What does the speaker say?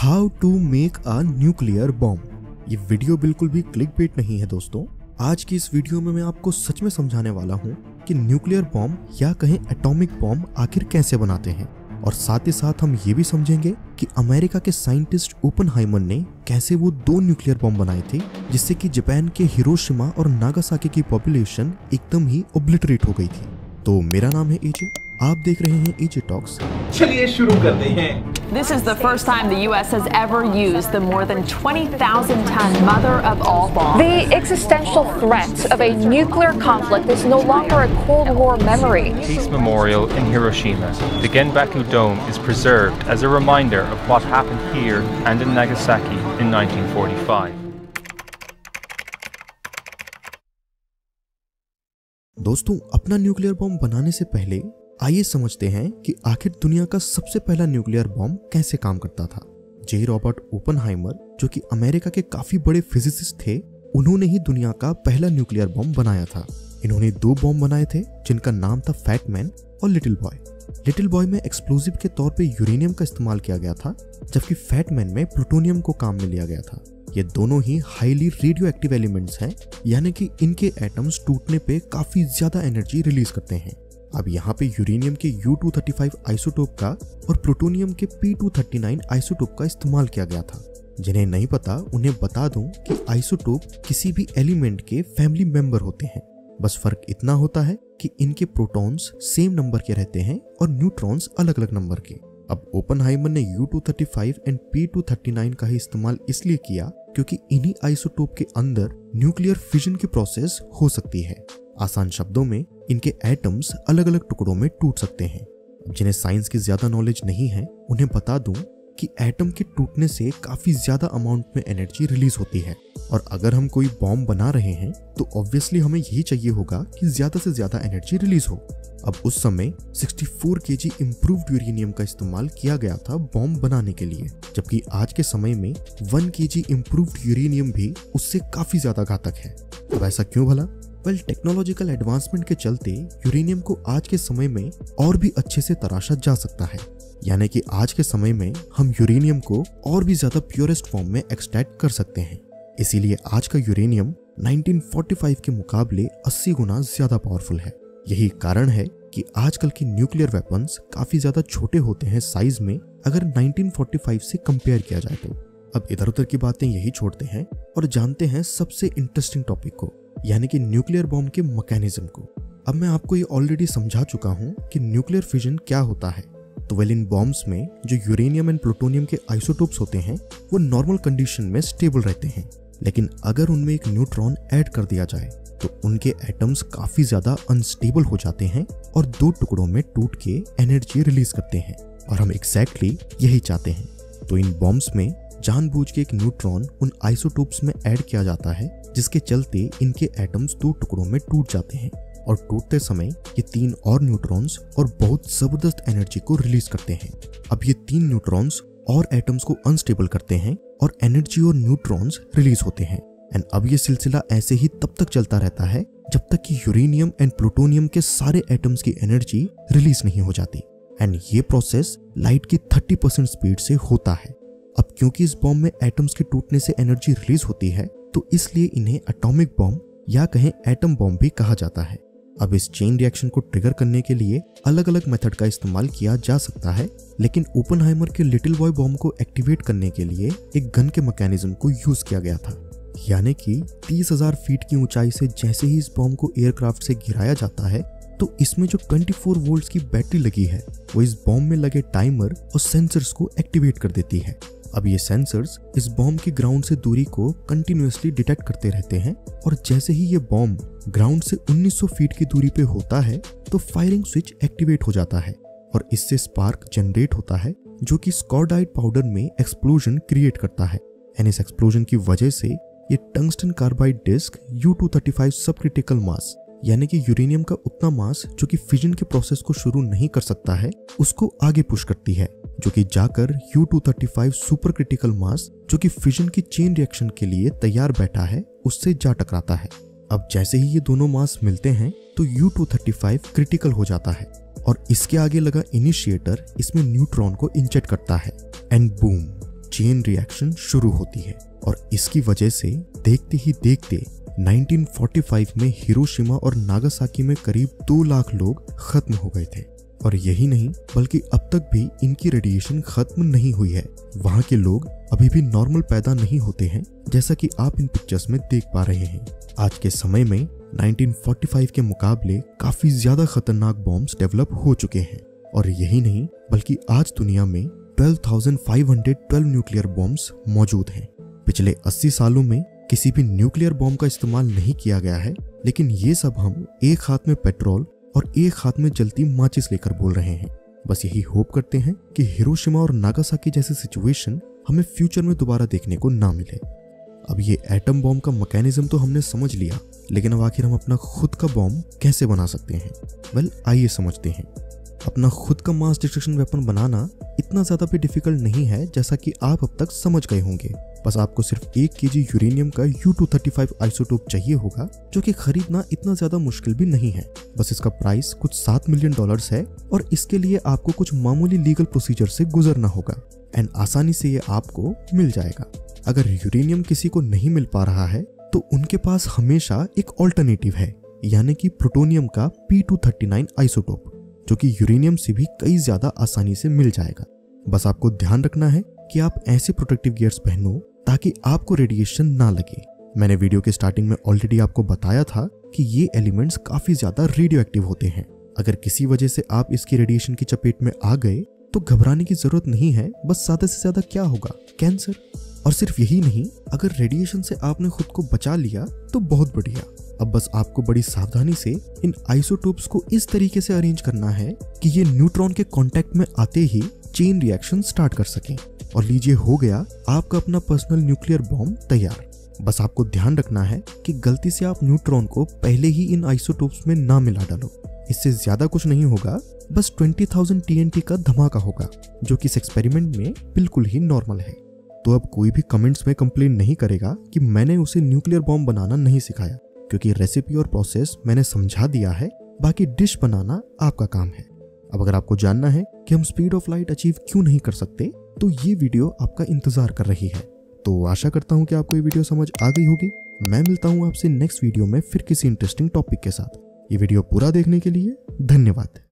How to make a nuclear bomb. ये video बिल्कुल भी क्लिकबेट नहीं है दोस्तों। आज की इस वीडियो में मैं आपको सच में समझाने वाला हूँ कि न्यूक्लियर बॉम्ब या कहें एटॉमिक बॉम्ब आखिर कैसे बनाते हैं, और साथ ही साथ हम ये भी समझेंगे कि अमेरिका के साइंटिस्ट ओपेनहाइमर ने कैसे वो 2 न्यूक्लियर बॉम्ब बनाए थे जिससे कि जापान के हिरोशिमा और नागासाकी की पॉपुलेशन एकदम ही ओब्लिटरेट हो गई थी। तो मेरा नाम है एजे, आप देख रहे हैं एजे टॉक्स। चलिए शुरू करते हैं। This is the first time the U.S. has ever used the more than 20,000 ton mother of all bombs. The existential threat of a nuclear conflict is no longer a Cold War memory. Peace Memorial in Hiroshima. The Genbaku Dome is preserved as a reminder of what happened here and in Nagasaki in 1945. दोस्तों, अपना nuclear bomb बनाने से पहले आइए समझते हैं कि आखिर दुनिया का सबसे पहला न्यूक्लियर बॉम्ब कैसे काम करता था। जे रॉबर्ट ओपेनहाइमर, जो कि अमेरिका के काफी बड़े फिजिसिस्ट थे, उन्होंने ही दुनिया का पहला न्यूक्लियर बॉम्ब बनाया था। इन्होंने 2 बॉम्ब बनाए थे जिनका नाम था फैट मैन और लिटिल बॉय। लिटिल बॉय में एक्सप्लोजिव के तौर पे यूरेनियम का इस्तेमाल किया गया था, जबकि फैट मैन में प्लूटोनियम को काम में लिया गया था। ये दोनों ही हाईली रेडियो एक्टिव एलिमेंट्स हैं, यानी कि इनके एटम्स टूटने पे काफी ज्यादा एनर्जी रिलीज करते हैं। अब यहाँ पे यूरेनियम के U-235 आइसोटोप का और प्लूटोनियम के P-239 आइसोटोप का इस्तेमाल किया गया था। जिन्हें नहीं पता उन्हें बता दूं कि आइसोटोप किसी भी एलिमेंट के फैमिली मेंबर होते हैं, बस फर्क इतना होता है कि इनके प्रोटॉन्स सेम नंबर के रहते हैं और न्यूट्रॉन्स अलग अलग नंबर के। अब ओपेनहाइमर ने U-235 एंड P-239 का ही इस्तेमाल इसलिए किया क्योंकि इन्हीं आइसोटोप के अंदर न्यूक्लियर फिजन की प्रोसेस हो सकती है। आसान शब्दों में इनके एटम्स अलग अलग टुकड़ों में टूट सकते हैं। जिन्हें साइंस की ज्यादा नॉलेज नहीं है उन्हें बता दूं कि एटम के टूटने से काफी ज्यादा अमाउंट में एनर्जी रिलीज होती है, और अगर हम कोई बॉम्ब बना रहे हैं तो ऑब्वियसली हमें यही चाहिए होगा कि ज्यादा से ज्यादा एनर्जी रिलीज हो। अब उस समय 64 kg इम्प्रूव्ड यूरेनियम का इस्तेमाल किया गया था बॉम्ब बनाने के लिए, जबकि आज के समय में 1 kg इम्प्रूव्ड यूरेनियम भी उससे काफी ज्यादा घातक है। अब ऐसा क्यों भला? टेक्नोलॉजिकल एडवांसमेंट के चलते यूरेनियम को आज के समय में और भी अच्छे से तराशा जा सकता है, यानी कि आज के समय में हम यूरेनियम को और भी ज्यादा प्योरेस्ट फॉर्म में एक्सट्रैक्ट कर सकते हैं। इसीलिए आज का यूरेनियम 1945 के मुकाबले 80 गुना ज्यादा पावरफुल है। यही कारण है कि आजकल की न्यूक्लियर वेपन्स काफी ज्यादा छोटे होते हैं साइज में, अगर 1945 से कंपेयर किया जाए तो। अब इधर उधर की बातें यही छोड़ते हैं और जानते हैं सबसे इंटरेस्टिंग टॉपिक को, यानी कि न्यूक्लियर बॉम्ब के मैकेनिज्म को। अब मैं आपको ये ऑलरेडी समझा चुका हूँ कि न्यूक्लियर फिजन क्या होता है। तो इन बॉम्ब्स में जो यूरेनियम एंड प्लूटोनियम के आइसोटोप्स होते हैं वो नॉर्मल कंडीशन में स्टेबल रहते हैं, लेकिन अगर उनमें एक न्यूट्रॉन ऐड कर दिया जाए तो उनके एटम्स काफी ज्यादा अनस्टेबल हो जाते हैं और 2 टुकड़ों में टूट के एनर्जी रिलीज करते हैं, और हम एग्जैक्टली यही चाहते हैं। तो इन बॉम्ब्स में जानबूझ के एक न्यूट्रॉन उन आइसोटोप्स में ऐड किया जाता है, जिसके चलते इनके एटम्स 2 टुकड़ों में टूट जाते हैं, और टूटते समय ये 3 और न्यूट्रॉन्स और बहुत जबरदस्त एनर्जी को रिलीज करते हैं। अब ये 3 न्यूट्रॉन्स और एटम्स को अनस्टेबल करते हैं और एनर्जी और न्यूट्रॉन्स रिलीज होते हैं। एंड अब ये सिलसिला ऐसे ही तब तक चलता रहता है जब तक कि यूरेनियम एंड प्लूटोनियम के सारे एटम्स की एनर्जी रिलीज नहीं हो जाती। एंड ये प्रोसेस लाइट की 30% स्पीड से होता है। अब क्योंकि इस बॉम्ब में एटम्स के टूटने से एनर्जी रिलीज होती है, तो इसलिए इन्हें एटॉमिक बॉम्ब या कहें एटम बॉम्ब भी कहा जाता है। अब इस चेन रिएक्शन को ट्रिगर करने के लिए अलग अलग मेथड का इस्तेमाल किया जा सकता है, लेकिन ओपेनहाइमर के लिटिल बॉय बॉम्ब को एक्टिवेट करने के लिए एक गन के मैकेनिज्म को यूज किया गया था। यानी कि 30,000 फीट की ऊंचाई से जैसे ही इस बॉम्ब को एयरक्राफ्ट से गिराया जाता है, तो इसमें जो 24 वोल्ट्स की बैटरी लगी है वो इस बॉम्ब में लगे टाइमर और सेंसर्स को एक्टिवेट कर देती है। अब ये सेंसर्स इस बॉम्ब की ग्राउंड से दूरी को कंटिन्यूअसली डिटेक्ट करते रहते हैं, और जैसे ही ये बॉम्ब ग्राउंड से 1900 फीट की दूरी पे होता है तो फायरिंग स्विच एक्टिवेट हो जाता है, और इससे स्पार्क जनरेट होता है जो कि स्कॉर्डाइट पाउडर में एक्सप्लोजन क्रिएट करता है। एंड इस एक्सप्लोजन की वजह से ये टंगस्टन कार्बाइड डिस्क U-235 सब क्रिटिकल मास, यानी कि यूरेनियम का उतना मास जो कि फिजन के प्रोसेस को शुरू नहीं कर सकता है, उसको आगे पुश करती है, जो कि जाकर U-235 सुपर क्रिटिकल मास जो कि फिजन की चेन रिएक्शन के लिए तैयार बैठा है उससे जा टकराता है। अब जैसे ही ये दोनों मास मिलते हैं तो U-235 क्रिटिकल हो जाता है, और इसके आगे लगा इनिशिएटर इसमें न्यूट्रॉन को इंजेक्ट करता है, एंड बूम, चेन रिएक्शन शुरू होती है और इसकी वजह से देखते ही देखते 1945 में हिरोशिमा और नागासाकी में करीब 2 लाख लोग खत्म हो गए थे। और यही नहीं बल्कि अब तक भी इनकी रेडिएशन खत्म नहीं हुई है। वहां के लोग अभी भी नॉर्मल पैदा नहीं होते हैं, जैसा कि आप इन पिक्चर्स में देख पा रहे हैं। आज के समय में 1945 के मुकाबले काफी ज्यादा खतरनाक बॉम्ब्स डेवलप हो चुके हैं। और यही नहीं बल्कि आज दुनिया में 12,512 न्यूक्लियर बॉम्ब्स मौजूद हैं। पिछले 80 सालों में किसी भी न्यूक्लियर बॉम्ब का इस्तेमाल नहीं किया गया है, लेकिन ये सब हम एक हाथ में पेट्रोल और एक हाथ में जलती माचिस लेकर बोल रहे हैं। बस यही होप करते हैं कि हिरोशिमा और नागासाकी जैसी सिचुएशन हमें फ्यूचर में दोबारा देखने को ना मिले। अब ये एटम बॉम्ब का मैकेनिज्म तो हमने समझ लिया, लेकिन अब आखिर हम अपना खुद का बॉम्ब कैसे बना सकते हैं? वेल, आइए समझते हैं। अपना खुद का मास डिस्ट्रक्शन वेपन बनाना इतना ज्यादा भी डिफिकल्ट नहीं है, जैसा कि आप अब तक समझ गए होंगे। बस आपको सिर्फ 1 kg यूरेनियम का U-235 आइसोटोप चाहिए होगा, जो कि खरीदना इतना ज्यादा मुश्किल भी नहीं है। बस इसका प्राइस कुछ $7 मिलियन है और इसके लिए आपको कुछ मामूली लीगल प्रोसीजर से गुजरना होगा एंड आसानी से ये आपको मिल जाएगा। अगर यूरेनियम किसी को नहीं मिल पा रहा है तो उनके पास हमेशा एक ऑल्टरनेटिव है, यानी कि प्लूटोनियम का P-239 आइसोटोप, जो कि यूरेनियम से भी कई ज्यादा आसानी से मिल जाएगा। बस आपको ध्यान रखना है कि आप ऐसे प्रोटेक्टिव गियर्स पहनो ताकि आपको रेडिएशन ना लगे। मैंने वीडियो के स्टार्टिंग में ऑलरेडी आपको बताया था कि ये एलिमेंट्स काफी ज्यादा रेडियो एक्टिव होते हैं। अगर किसी वजह से आप इसकी रेडिएशन की चपेट में आ गए तो घबराने की जरूरत नहीं है। बस ज्यादा से ज्यादा क्या होगा? कैंसर। और सिर्फ यही नहीं, अगर रेडिएशन से आपने खुद को बचा लिया तो बहुत बढ़िया। अब बस आपको बड़ी सावधानी से इन आइसोटोप्स को इस तरीके से अरेंज करना है कि ये न्यूट्रॉन के कांटेक्ट में आते ही चेन रिएक्शन स्टार्ट कर सकें। और लीजिए, हो गया आपका अपना पर्सनल न्यूक्लियर बॉम्ब तैयार। बस आपको ध्यान रखना है कि गलती से आप न्यूट्रॉन को पहले ही इन आइसोटोप्स में ना मिला डालो। इससे ज्यादा कुछ नहीं होगा, बस 20,000 TNT का धमाका होगा, जो कि इस एक्सपेरिमेंट में बिल्कुल ही नॉर्मल है। तो अब कोई भी कमेंट्स में कंप्लेन नहीं करेगा कि मैंने उसे न्यूक्लियर बॉम्ब बनाना नहीं सिखाया, क्योंकि रेसिपी और प्रोसेस मैंने समझा दिया है। बाकी डिश बनाना आपका काम है। अब अगर आपको जानना है कि हम स्पीड ऑफ लाइट अचीव क्यों नहीं कर सकते, तो ये वीडियो आपका इंतजार कर रही है। तो आशा करता हूँ कि आपको ये वीडियो समझ आ गई होगी। मैं मिलता हूँ आपसे नेक्स्ट वीडियो में फिर किसी इंटरेस्टिंग टॉपिक के साथ। ये वीडियो पूरा देखने के लिए धन्यवाद।